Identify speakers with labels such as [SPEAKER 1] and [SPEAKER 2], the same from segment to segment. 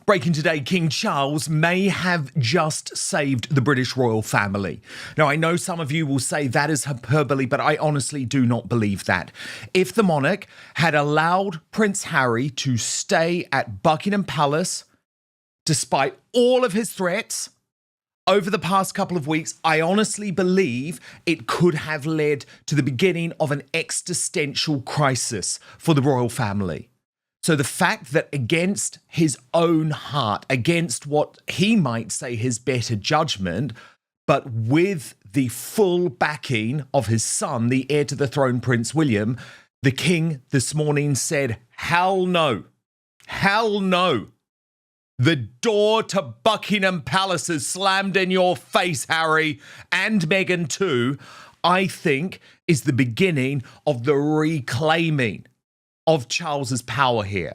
[SPEAKER 1] Breaking today, King Charles may have just saved the British royal family. Now, I know some of you will say that is hyperbole, but I honestly do not believe that. If the monarch had allowed Prince Harry to stay at Buckingham Palace, despite all of his threats, over the past couple of weeks, I honestly believe it could have led to the beginning of an existential crisis for the royal family. So the fact that against his own heart, against what he might say his better judgment, but with the full backing of his son, the heir to the throne, Prince William, the king this morning said, hell no, hell no. The door to Buckingham Palace is slammed in your face, Harry, and Meghan too, I think is the beginning of the reclaiming of Charles's power here.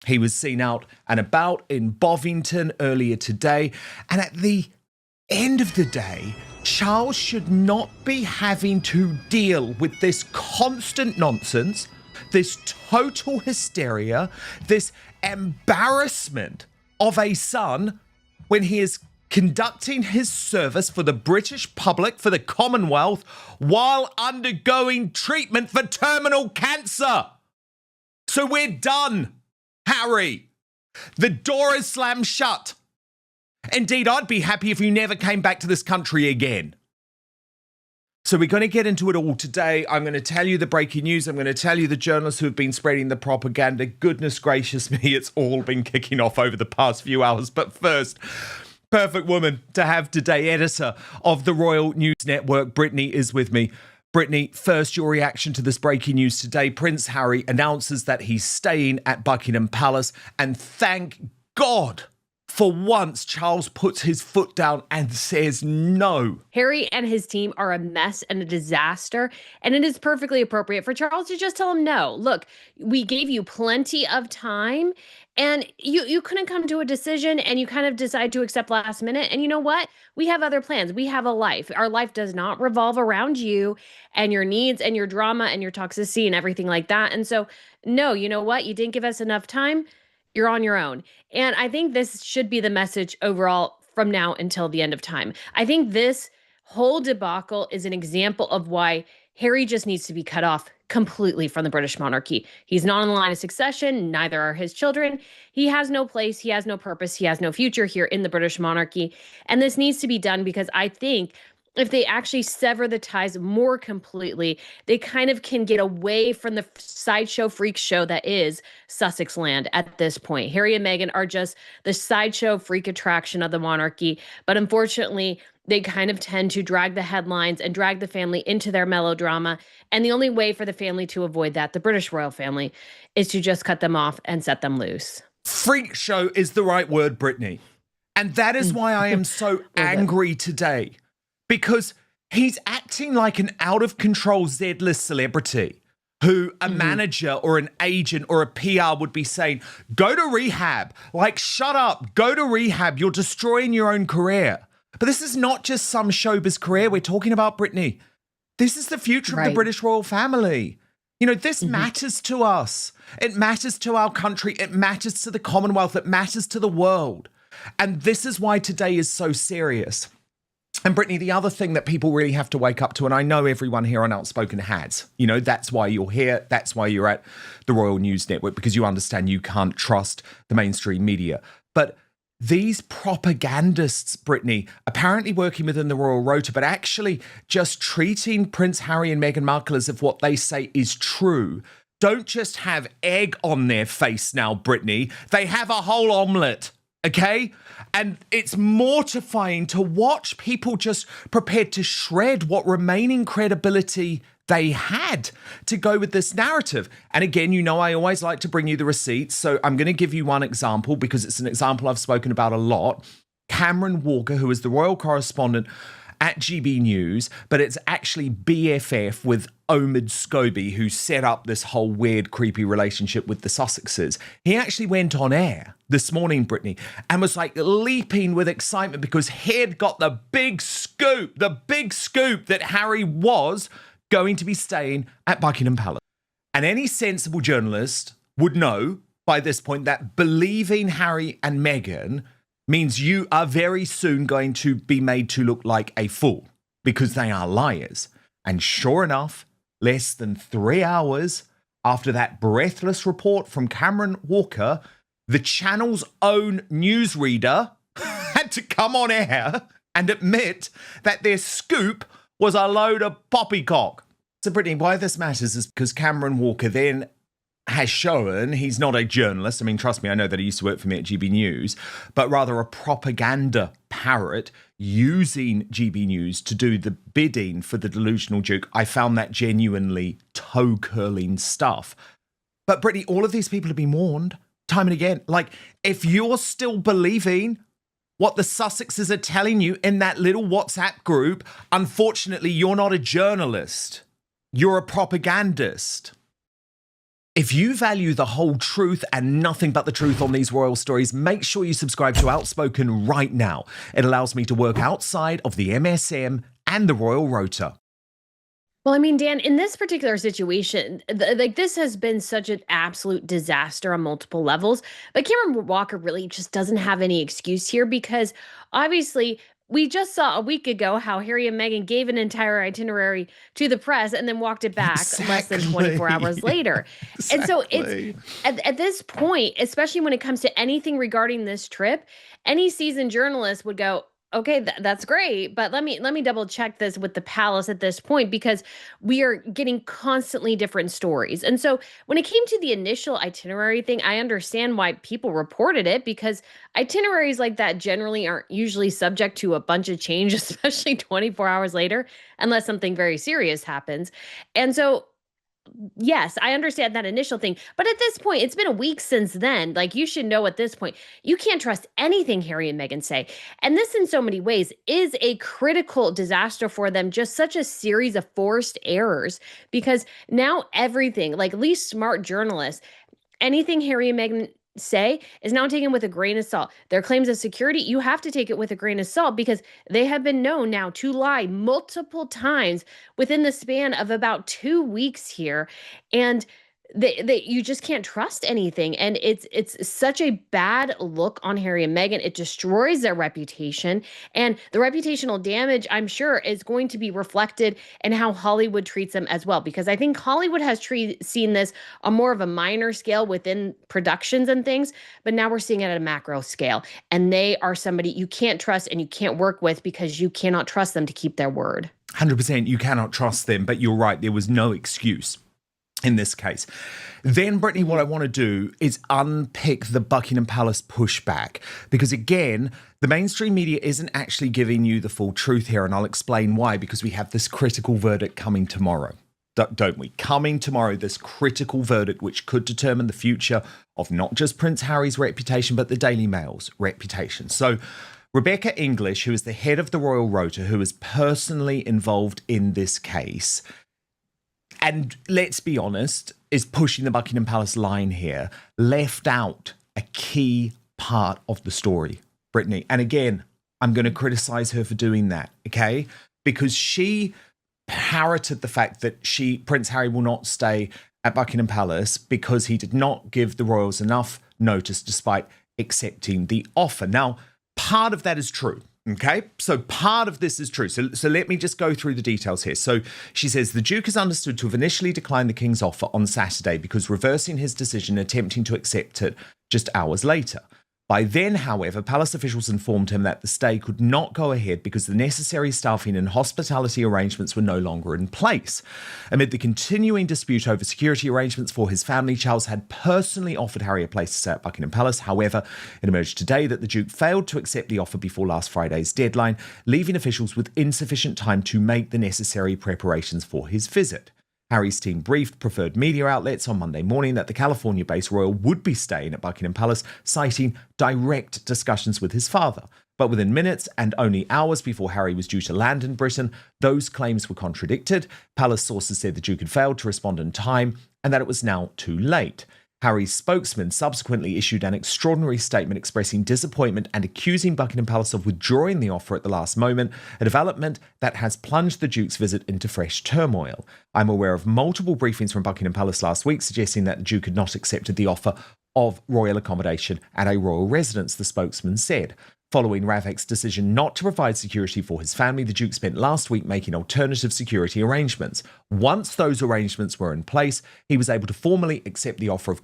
[SPEAKER 1] He was seen out and about in Bovington earlier today, and at the end of the day, Charles should not be having to deal with this constant nonsense, this total hysteria, this embarrassment of a son when he is conducting his service for the British public, for the Commonwealth, while undergoing treatment for terminal cancer. So we're done, Harry. The door is slammed shut. Indeed, I'd be happy if you never came back to this country again. So we're going to get into it all today. I'm going to tell you the breaking news. I'm going to tell you the journalists who have been spreading the propaganda. Goodness gracious me, it's all been kicking off over the past few hours. But first, perfect woman to have today, editor of the Royal News Network, Brittany, is with me. Brittany, first, your reaction to this breaking news today. Prince Harry announces that he's staying at Buckingham Palace, and thank God, for once, Charles puts his foot down and says no.
[SPEAKER 2] Harry and his team are a mess and a disaster, and it is perfectly appropriate for Charles to just tell him no. Look, we gave you plenty of time, and you couldn't come to a decision, and you kind of decide to accept last minute. And you know what? We have other plans. We have a life. Our life does not revolve around you and your needs and your drama and your toxicity and everything like that. And so, no, you know what? You didn't give us enough time. You're on your own. And I think this should be the message overall from now until the end of time. I think this whole debacle is an example of why Harry just needs to be cut off completely from the British monarchy. He's not in the line of succession. Neither are his children. He has no place. He has no purpose. He has no future here in the British monarchy. And this needs to be done because I think if they actually sever the ties more completely, they kind of can get away from the sideshow freak show that is Sussex land at this point. Harry and Meghan are just the sideshow freak attraction of the monarchy. But unfortunately, they kind of tend to drag the headlines and drag the family into their melodrama. And the only way for the family to avoid that, the British royal family, is to just cut them off and set them loose.
[SPEAKER 1] Freak show is the right word, Brittany. And that is why I am so angry today. Because he's acting like an out-of-control Z-list celebrity who a manager or an agent or a PR would be saying, go to rehab. Like, shut up. Go to rehab. You're destroying your own career. But this is not just some showbiz career we're talking about, Brittany. This is the future of the British royal family. You know, this matters to us. It matters to our country. It matters to the Commonwealth. It matters to the world. And this is why today is so serious. And Brittany, the other thing that people really have to wake up to, and I know everyone here on Outspoken has, you know, that's why you're here. That's why you're at the Royal News Network, because you understand you can't trust the mainstream media. But these propagandists, Brittany, apparently working within the Royal Rota, but actually just treating Prince Harry and Meghan Markle as if what they say is true, don't just have egg on their face now, Brittany. They have a whole omelette. Okay? And it's mortifying to watch people just prepared to shred what remaining credibility they had to go with this narrative. And again, you know, I always like to bring you the receipts. So I'm going to give you one example because it's an example I've spoken about a lot. Cameron Walker, who is the royal correspondent at GB News, but it's actually BFF with Omid Scobie, who set up this whole weird, creepy relationship with the Sussexes. He actually went on air this morning, Brittany, and was like leaping with excitement because he'd got the big scoop that Harry was going to be staying at Buckingham Palace. And any sensible journalist would know by this point that believing Harry and Meghan means you are very soon going to be made to look like a fool because they are liars. And sure enough, less than 3 hours after that breathless report from Cameron Walker, the channel's own newsreader had to come on air and admit that their scoop was a load of poppycock. So, Brittany, why this matters is because Cameron Walker then has shown he's not a journalist. I mean, trust me, I know that he used to work for me at GB News, but rather a propaganda parrot using GB News to do the bidding for the delusional Duke. I found that genuinely toe-curling stuff. But Brittany, all of these people have been warned time and again. Like, if you're still believing what the Sussexes are telling you in that little WhatsApp group, unfortunately, you're not a journalist. You're a propagandist. If you value the whole truth and nothing but the truth on these royal stories, make sure you subscribe to Outspoken right now. It allows me to work outside of the MSM and the Royal Rota.
[SPEAKER 2] Well, I mean, Dan, in this particular situation, this has been such an absolute disaster on multiple levels. But Cameron Walker really just doesn't have any excuse here because obviously we just saw a week ago how Harry and Meghan gave an entire itinerary to the press and then walked it back less than 24 hours later. And so it's at this point, especially when it comes to anything regarding this trip, any seasoned journalist would go, okay, that's great, but let me double check this with the palace at this point because we are getting constantly different stories. And so when it came to the initial itinerary thing, I understand why people reported it because itineraries like that generally aren't usually subject to a bunch of change, especially 24 hours later, unless something very serious happens. And so yes, I understand that initial thing. But at this point, it's been a week since then. Like, you should know at this point, you can't trust anything Harry and Meghan say. And this, in so many ways, is a critical disaster for them. Just such a series of forced errors. Because now everything, like at least smart journalists, anything Harry and Meghan say is now taken with a grain of salt. Their claims of security, you have to take it with a grain of salt because they have been known now to lie multiple times within the span of about 2 weeks here. And you just can't trust anything. And it's such a bad look on Harry and Meghan. It destroys their reputation. And the reputational damage, I'm sure, is going to be reflected in how Hollywood treats them as well. Because I think Hollywood has seen this on more of a minor scale within productions and things. But now we're seeing it at a macro scale. And they are somebody you can't trust and you can't work with because you cannot trust them to keep their word.
[SPEAKER 1] 100% you cannot trust them. But you're right, there was no excuse in this case. Then, Brittany, what I want to do is unpick the Buckingham Palace pushback. Because again, the mainstream media isn't actually giving you the full truth here. And I'll explain why, because we have this critical verdict coming tomorrow. Don't we? Coming tomorrow, this critical verdict, which could determine the future of not just Prince Harry's reputation, but the Daily Mail's reputation. So Rebecca English, who is the head of the Royal Rota, who is personally involved in this case, and let's be honest, is pushing the Buckingham Palace line here, left out a key part of the story, Brittany. And again, I'm going to criticize her for doing that, okay? Because she parroted the fact that Prince Harry will not stay at Buckingham Palace because he did not give the royals enough notice despite accepting the offer. Now, part of that is true. Okay, so part of this is true. So let me just go through the details here. So she says, the Duke is understood to have initially declined the King's offer on Saturday because reversing his decision, attempting to accept it just hours later. By then, however, palace officials informed him that the stay could not go ahead because the necessary staffing and hospitality arrangements were no longer in place. Amid the continuing dispute over security arrangements for his family, Charles had personally offered Harry a place to stay at Buckingham Palace. However, it emerged today that the Duke failed to accept the offer before last Friday's deadline, leaving officials with insufficient time to make the necessary preparations for his visit. Harry's team briefed preferred media outlets on Monday morning that the California-based royal would be staying at Buckingham Palace, citing direct discussions with his father. But within minutes and only hours before Harry was due to land in Britain, those claims were contradicted. Palace sources said the Duke had failed to respond in time and that it was now too late. Harry's spokesman subsequently issued an extraordinary statement expressing disappointment and accusing Buckingham Palace of withdrawing the offer at the last moment, a development that has plunged the Duke's visit into fresh turmoil. I'm aware of multiple briefings from Buckingham Palace last week suggesting that the Duke had not accepted the offer of royal accommodation at a royal residence, the spokesman said. Following Ravek's decision not to provide security for his family, the Duke spent last week making alternative security arrangements. Once those arrangements were in place, he was able to formally accept the offer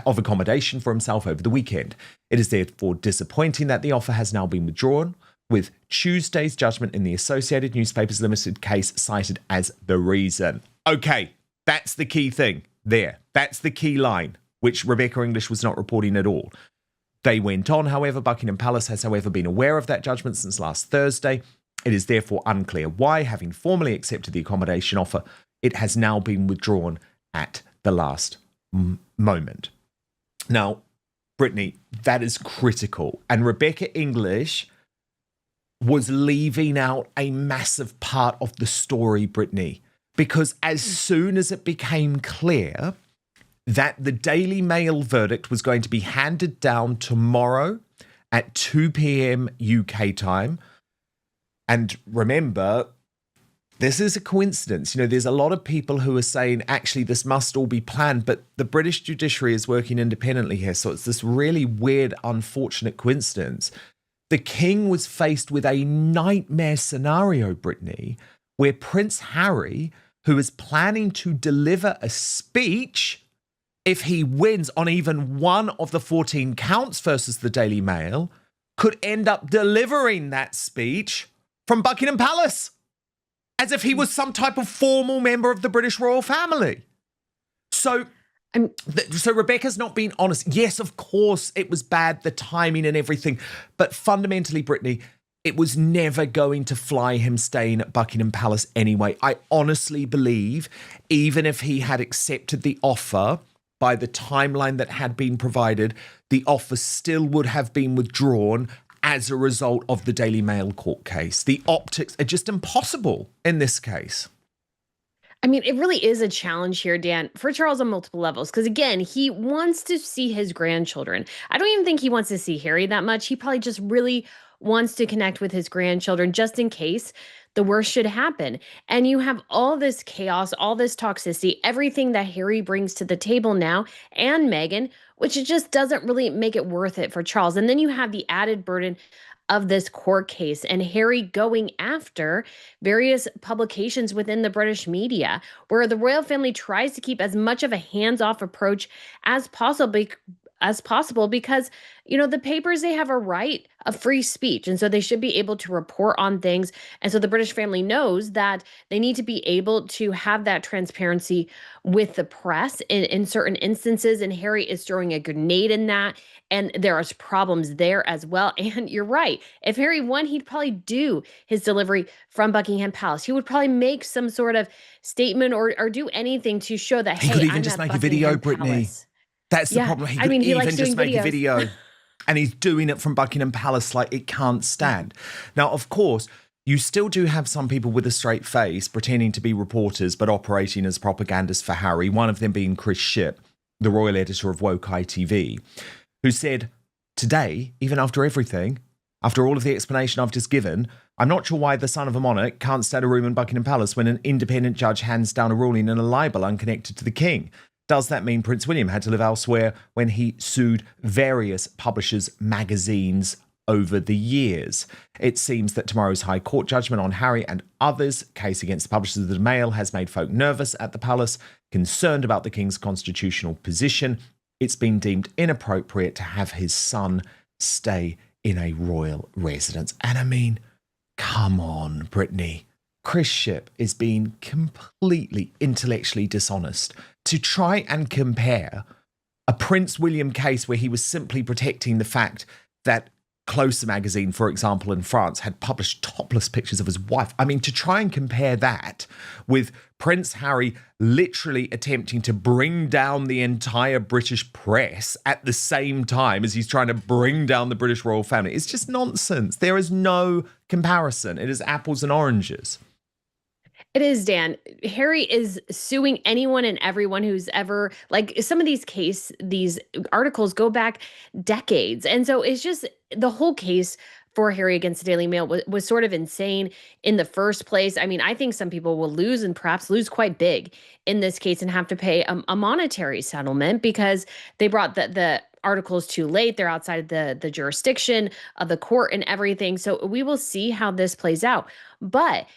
[SPEAKER 1] of accommodation for himself over the weekend. It is therefore disappointing that the offer has now been withdrawn, with Tuesday's judgment in the Associated Newspapers Limited case cited as the reason. Okay, that's the key thing there. That's the key line, which Rebecca English was not reporting at all. They went on, however, Buckingham Palace has, however, been aware of that judgment since last Thursday. It is therefore unclear why, having formally accepted the accommodation offer, it has now been withdrawn at the last moment. Now, Brittany, that is critical. And Rebecca English was leaving out a massive part of the story, Brittany, because as soon as it became clear that the Daily Mail verdict was going to be handed down tomorrow at 2 p.m. UK time. And remember, this is a coincidence. You know, there's a lot of people who are saying, actually, this must all be planned, but the British judiciary is working independently here. So it's this really weird, unfortunate coincidence. The king was faced with a nightmare scenario, Brittany, where Prince Harry, who is planning to deliver a speech if he wins on even one of the 14 counts versus the Daily Mail, could end up delivering that speech from Buckingham Palace, as if he was some type of formal member of the British royal family. So Rebecca's not being honest. Yes, of course, it was bad, the timing and everything. But fundamentally, Brittany, it was never going to fly him staying at Buckingham Palace anyway. I honestly believe, even if he had accepted the offer, by the timeline that had been provided, the offer still would have been withdrawn as a result of the Daily Mail court case. The optics are just impossible in this case.
[SPEAKER 2] I mean, it really is a challenge here, Dan, for Charles on multiple levels. Because again, he wants to see his grandchildren. I don't even think he wants to see Harry that much. He probably just really wants to connect with his grandchildren just in case the worst should happen. And you have all this chaos, all this toxicity, everything that Harry brings to the table now, and Meghan, which it just doesn't really make it worth it for Charles. And then you have the added burden of this court case and Harry going after various publications within the British media, where the royal family tries to keep as much of a hands-off approach as possible because, you know, the papers, they have a right of free speech, and so they should be able to report on things. And so the British family knows that they need to be able to have that transparency with the press in certain instances, and Harry is throwing a grenade in that, and there are problems there as well. And you're right, if Harry won, he'd probably do his delivery from Buckingham Palace. He would probably make some sort of statement or do anything to show that,
[SPEAKER 1] he
[SPEAKER 2] hey,
[SPEAKER 1] could even
[SPEAKER 2] I'm
[SPEAKER 1] just
[SPEAKER 2] at
[SPEAKER 1] make a video,
[SPEAKER 2] Buckingham
[SPEAKER 1] Brittany.
[SPEAKER 2] Palace.
[SPEAKER 1] That's the problem. He could
[SPEAKER 2] he
[SPEAKER 1] even
[SPEAKER 2] likes
[SPEAKER 1] just
[SPEAKER 2] doing
[SPEAKER 1] make a
[SPEAKER 2] videos.
[SPEAKER 1] video, and he's doing it from Buckingham Palace like it can't stand. Now, of course, you still do have some people with a straight face pretending to be reporters but operating as propagandists for Harry, one of them being Chris Shipp, the royal editor of Woke ITV, who said, today, even after everything, after all of the explanation I've just given, I'm not sure why the son of a monarch can't stand a room in Buckingham Palace when an independent judge hands down a ruling in a libel unconnected to the king. Does that mean Prince William had to live elsewhere when he sued various publishers' magazines over the years? It seems that tomorrow's High Court judgment on Harry and others' case against the publishers of the Mail has made folk nervous at the palace, concerned about the king's constitutional position. It's been deemed inappropriate to have his son stay in a royal residence. And I mean, come on, Brittany. Chris Shipp is being completely intellectually dishonest to try and compare a Prince William case where he was simply protecting the fact that Closer magazine, for example, in France, had published topless pictures of his wife. I mean, to try and compare that with Prince Harry literally attempting to bring down the entire British press at the same time as he's trying to bring down the British royal family, it's just nonsense. There is no comparison. It is apples and oranges.
[SPEAKER 2] It is, Dan. Harry is suing anyone and everyone who's ever, like, some of these articles go back decades. And so it's just the whole case for Harry against the Daily Mail was sort of insane in the first place. I mean, I think some people will lose, and perhaps lose quite big in this case, and have to pay a monetary settlement because they brought the articles too late. They're outside the jurisdiction of the court and everything. So we will see how this plays out. But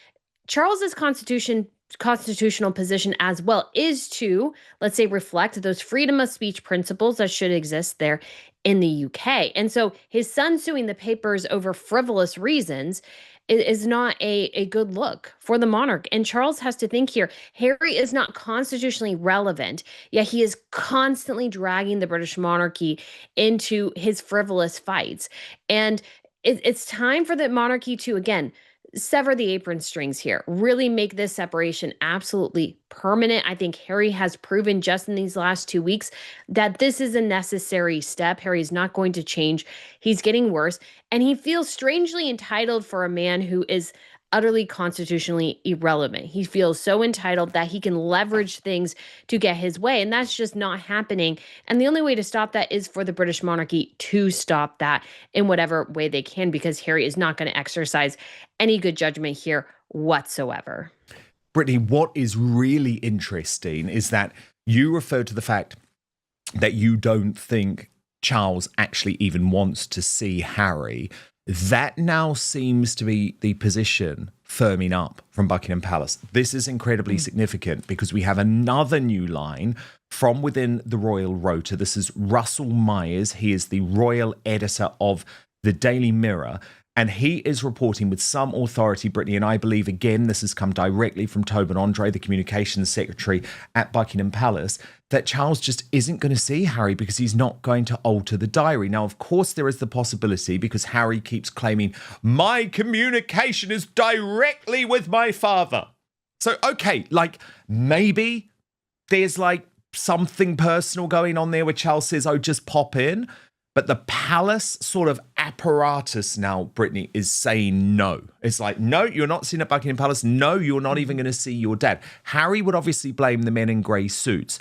[SPEAKER 2] Charles's constitutional position as well is to, let's say, reflect those freedom of speech principles that should exist there in the UK. And so his son suing the papers over frivolous reasons is not a good look for the monarch. And Charles has to think here. Harry is not constitutionally relevant, yet he is constantly dragging the British monarchy into his frivolous fights. And it's time for the monarchy to, again, sever the apron strings here, really make this separation absolutely permanent. I think Harry has proven just in these last 2 weeks that this is a necessary step. Harry is not going to change. He's getting worse, and he feels strangely entitled for a man who is utterly constitutionally irrelevant. He feels so entitled that he can leverage things to get his way, and that's just not happening. And the only way to stop that is for the British monarchy to stop that in whatever way they can, because Harry is not going to exercise any good judgment here whatsoever.
[SPEAKER 1] Brittany, what is really interesting is that you refer to the fact that you don't think Charles actually even wants to see Harry. That now seems to be the position firming up from Buckingham Palace. This is incredibly significant because we have another new line from within the Royal Rota. This is Russell Myers. He is the royal editor of the Daily Mirror. And he is reporting with some authority, Brittany, and I believe, again, this has come directly from Tobin Andre, the communications secretary at Buckingham Palace, that Charles just isn't going to see Harry because he's not going to alter the diary. Now, of course, there is the possibility, because Harry keeps claiming, my communication is directly with my father. So, okay, like, maybe there's like something personal going on there where Charles says, oh, just pop in. But the palace sort of apparatus now, Brittany, is saying no. It's like, no, you're not seeing at Buckingham Palace. No, you're not even going to see your dad. Harry would obviously blame the men in grey suits.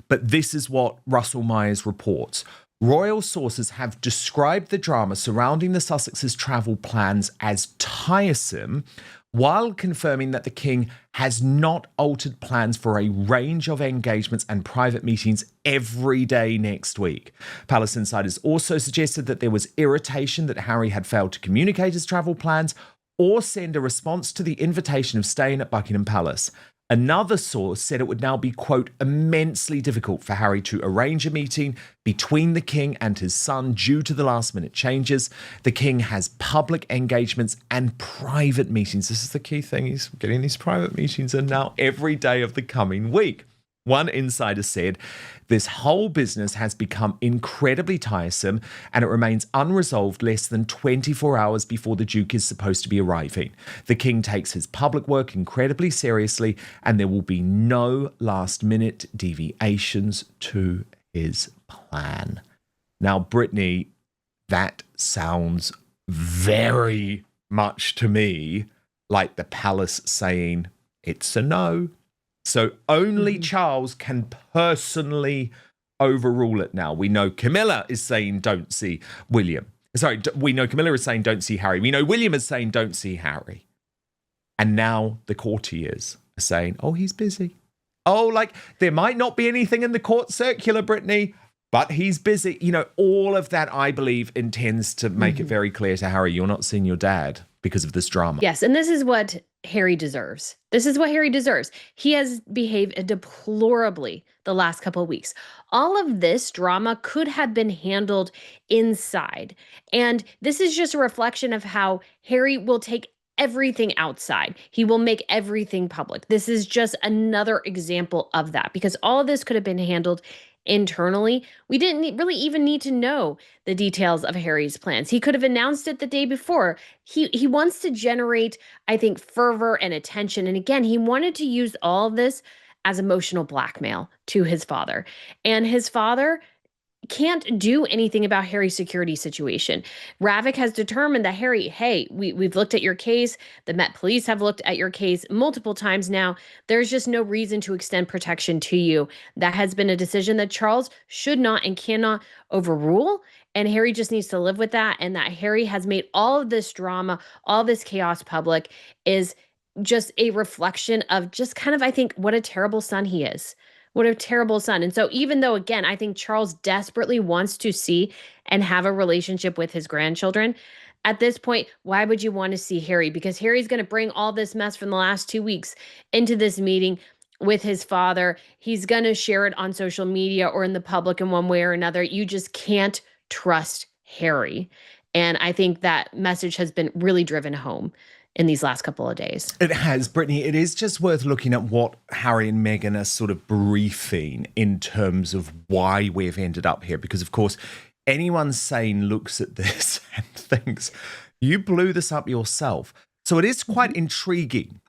[SPEAKER 1] But this is what Russell Myers reports. Royal sources have described the drama surrounding the Sussexes' travel plans as tiresome, while confirming that the king has not altered plans for a range of engagements and private meetings every day next week. Palace insiders also suggested that there was irritation that Harry had failed to communicate his travel plans or send a response to the invitation of staying at Buckingham Palace. Another source said it would now be, quote, immensely difficult for Harry to arrange a meeting between the king and his son due to the last-minute changes. The king has public engagements and private meetings. This is the key thing. He's getting these private meetings in now every day of the coming week. One insider said, this whole business has become incredibly tiresome and it remains unresolved less than 24 hours before the Duke is supposed to be arriving. The king takes his public work incredibly seriously and there will be no last-minute deviations to his plan. Now, Brittany, that sounds very much to me like the palace saying it's a no. So only Charles can personally overrule it now. We know Camilla is saying don't see William. Sorry, we know Camilla is saying don't see Harry. We know William is saying don't see Harry. And now the courtiers are saying, oh, he's busy. Oh, like there might not be anything in the court circular, Brittany, but he's busy. You know, all of that, I believe, intends to make it very clear to Harry, you're not seeing your dad because of this drama.
[SPEAKER 2] Yes, and this is what Harry deserves. This is what Harry deserves. He has behaved deplorably the last couple of weeks. All of this drama could have been handled inside. And this is just a reflection of how Harry will take everything outside. He will make everything public. This is just another example of that, because all of this could have been handled internally. We didn't really even need to know the details of Harry's plans. He could have announced it the day before. He wants to generate, I think, fervor and attention. And again, he wanted to use all of this as emotional blackmail to his father. And his father can't do anything about Harry's security situation. Ravik has determined that Harry, hey, we've looked at your case. The Met Police have looked at your case multiple times now. There's just no reason to extend protection to you. That has been a decision that Charles should not and cannot overrule. And Harry just needs to live with that. And that Harry has made all of this drama, all this chaos public is just a reflection of just kind of, I think, what a terrible son he is. What a terrible son. And so, even though, again, I think Charles desperately wants to see and have a relationship with his grandchildren, at this point, why would you want to see Harry? Because Harry's going to bring all this mess from the last 2 weeks into this meeting with his father. He's going to share it on social media or in the public in one way or another. You just can't trust Harry. And I think that message has been really driven home in these last couple of days.
[SPEAKER 1] It has, Brittany. It is just worth looking at what Harry and Meghan are sort of briefing in terms of why we've ended up here. Because, of course, anyone sane looks at this and thinks, you blew this up yourself. So it is quite intriguing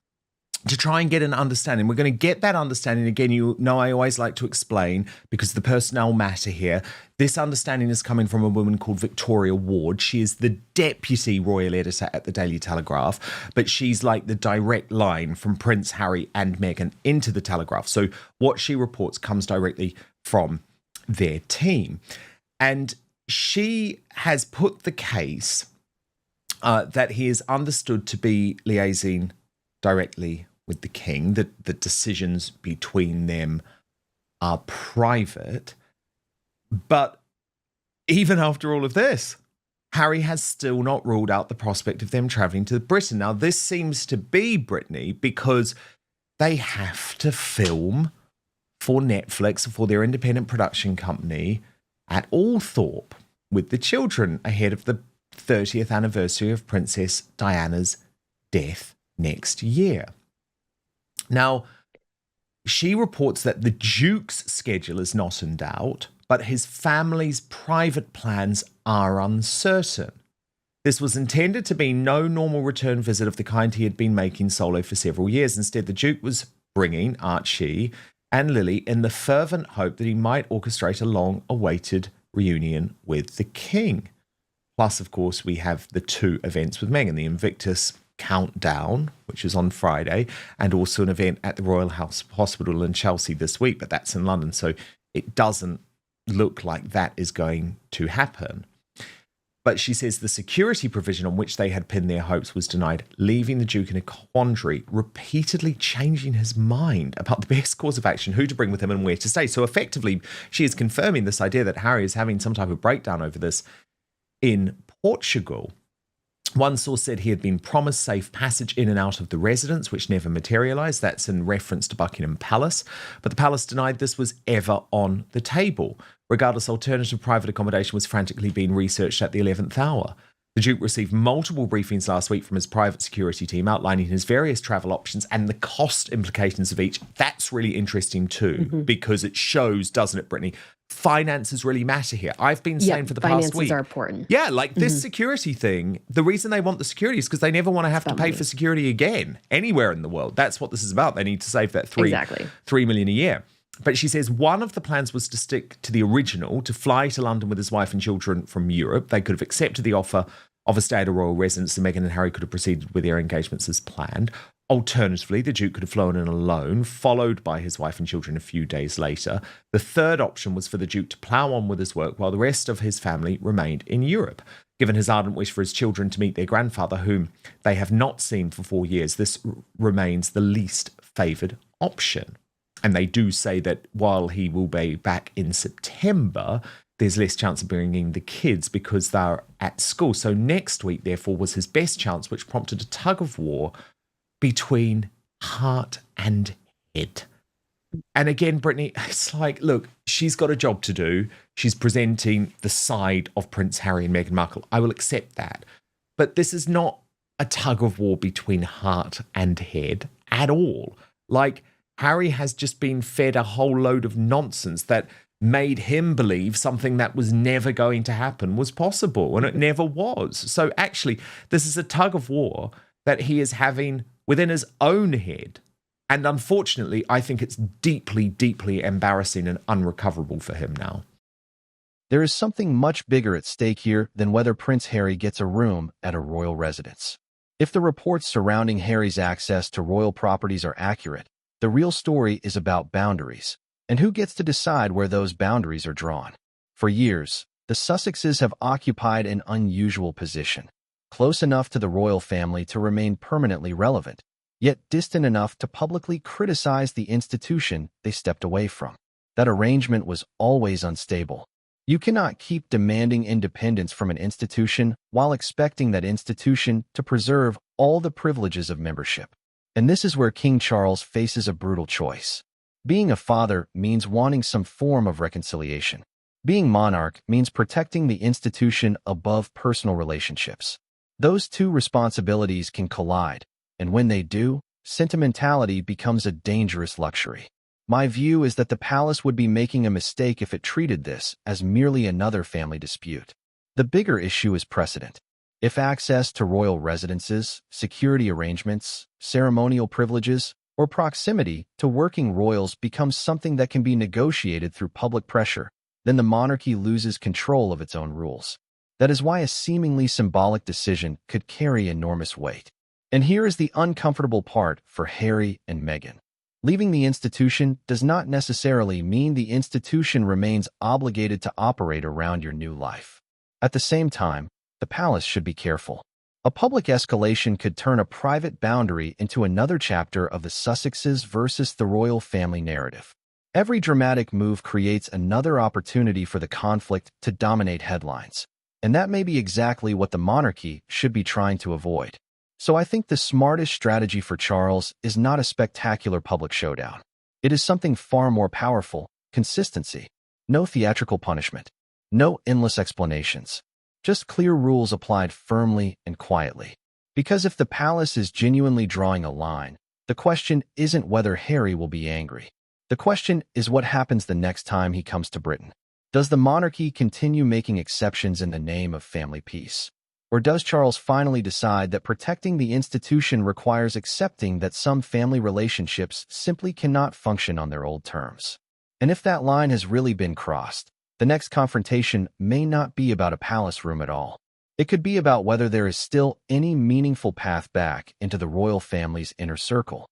[SPEAKER 1] to try and get an understanding. We're going to get that understanding. Again, you know, I always like to explain, because the personnel matter here. This understanding is coming from a woman called Victoria Ward. She is the deputy royal editor at the Daily Telegraph, but she's like the direct line from Prince Harry and Meghan into the Telegraph. So what she reports comes directly from their team. And she has put the case that he is understood to be liaising directly with the king, that the decisions between them are private. But even after all of this, Harry has still not ruled out the prospect of them travelling to Britain. Now, this seems to be, Brittany, because they have to film for Netflix, for their independent production company at Althorpe with the children ahead of the 30th anniversary of Princess Diana's death next year. Now, she reports that the Duke's schedule is not in doubt, but his family's private plans are uncertain. This was intended to be no normal return visit of the kind he had been making solo for several years. Instead, the Duke was bringing Archie and Lily in the fervent hope that he might orchestrate a long-awaited reunion with the king. Plus, of course, we have the two events with Meghan, the Invictus Countdown, which is on Friday, and also an event at the Royal Hospital in Chelsea this week, but that's in London, so it doesn't look like that is going to happen. But she says the security provision on which they had pinned their hopes was denied, leaving the Duke in a quandary, repeatedly changing his mind about the best course of action, who to bring with him and where to stay. So effectively, she is confirming this idea that Harry is having some type of breakdown over this in Portugal. One source said he had been promised safe passage in and out of the residence, which never materialised. That's in reference to Buckingham Palace. But the palace denied this was ever on the table. Regardless, alternative private accommodation was frantically being researched at the 11th hour. The Duke received multiple briefings last week from his private security team outlining his various travel options and the cost implications of each. That's really interesting too, because it shows, doesn't it, Brittany? Finances really matter here. I've been saying for the past week.
[SPEAKER 2] Finances are important.
[SPEAKER 1] Yeah, like this security thing, the reason they want the security is because they never want to have to pay for security again anywhere in the world. That's what this is about. They need to save that $3 million a year. But she says one of the plans was to stick to the original, to fly to London with his wife and children from Europe. They could have accepted the offer of a stay at a royal residence, and Meghan and Harry could have proceeded with their engagements as planned. Alternatively, the Duke could have flown in alone, followed by his wife and children a few days later. The third option was for the Duke to plough on with his work while the rest of his family remained in Europe. Given his ardent wish for his children to meet their grandfather, whom they have not seen for 4 years, this remains the least favoured option. And they do say that while he will be back in September, there's less chance of bringing the kids because they're at school. So next week, therefore, was his best chance, which prompted a tug of war between heart and head. And again, Brittany, it's like, look, she's got a job to do. She's presenting the side of Prince Harry and Meghan Markle. I will accept that. But this is not a tug of war between heart and head at all. Like, Harry has just been fed a whole load of nonsense that made him believe something that was never going to happen was possible, and it never was. So actually, this is a tug of war that he is having within his own head. And unfortunately, I think it's deeply, deeply embarrassing and unrecoverable for him now.
[SPEAKER 3] There is something much bigger at stake here than whether Prince Harry gets a room at a royal residence. If the reports surrounding Harry's access to royal properties are accurate, the real story is about boundaries, and who gets to decide where those boundaries are drawn. For years, the Sussexes have occupied an unusual position, close enough to the royal family to remain permanently relevant, yet distant enough to publicly criticize the institution they stepped away from. That arrangement was always unstable. You cannot keep demanding independence from an institution while expecting that institution to preserve all the privileges of membership. And this is where King Charles faces a brutal choice. Being a father means wanting some form of reconciliation. Being monarch means protecting the institution above personal relationships. Those two responsibilities can collide, and when they do, sentimentality becomes a dangerous luxury. My view is that the palace would be making a mistake if it treated this as merely another family dispute. The bigger issue is precedent. If access to royal residences, security arrangements, ceremonial privileges, or proximity to working royals becomes something that can be negotiated through public pressure, then the monarchy loses control of its own rules. That is why a seemingly symbolic decision could carry enormous weight. And here is the uncomfortable part for Harry and Meghan. Leaving the institution does not necessarily mean the institution remains obligated to operate around your new life. At the same time, the palace should be careful. A public escalation could turn a private boundary into another chapter of the Sussexes versus the royal family narrative. Every dramatic move creates another opportunity for the conflict to dominate headlines. And that may be exactly what the monarchy should be trying to avoid. So I think the smartest strategy for Charles is not a spectacular public showdown. It is something far more powerful: consistency. No theatrical punishment. No endless explanations. Just clear rules applied firmly and quietly. Because if the palace is genuinely drawing a line, the question isn't whether Harry will be angry. The question is what happens the next time he comes to Britain. Does the monarchy continue making exceptions in the name of family peace? Or does Charles finally decide that protecting the institution requires accepting that some family relationships simply cannot function on their old terms? And if that line has really been crossed, the next confrontation may not be about a palace room at all. It could be about whether there is still any meaningful path back into the royal family's inner circle.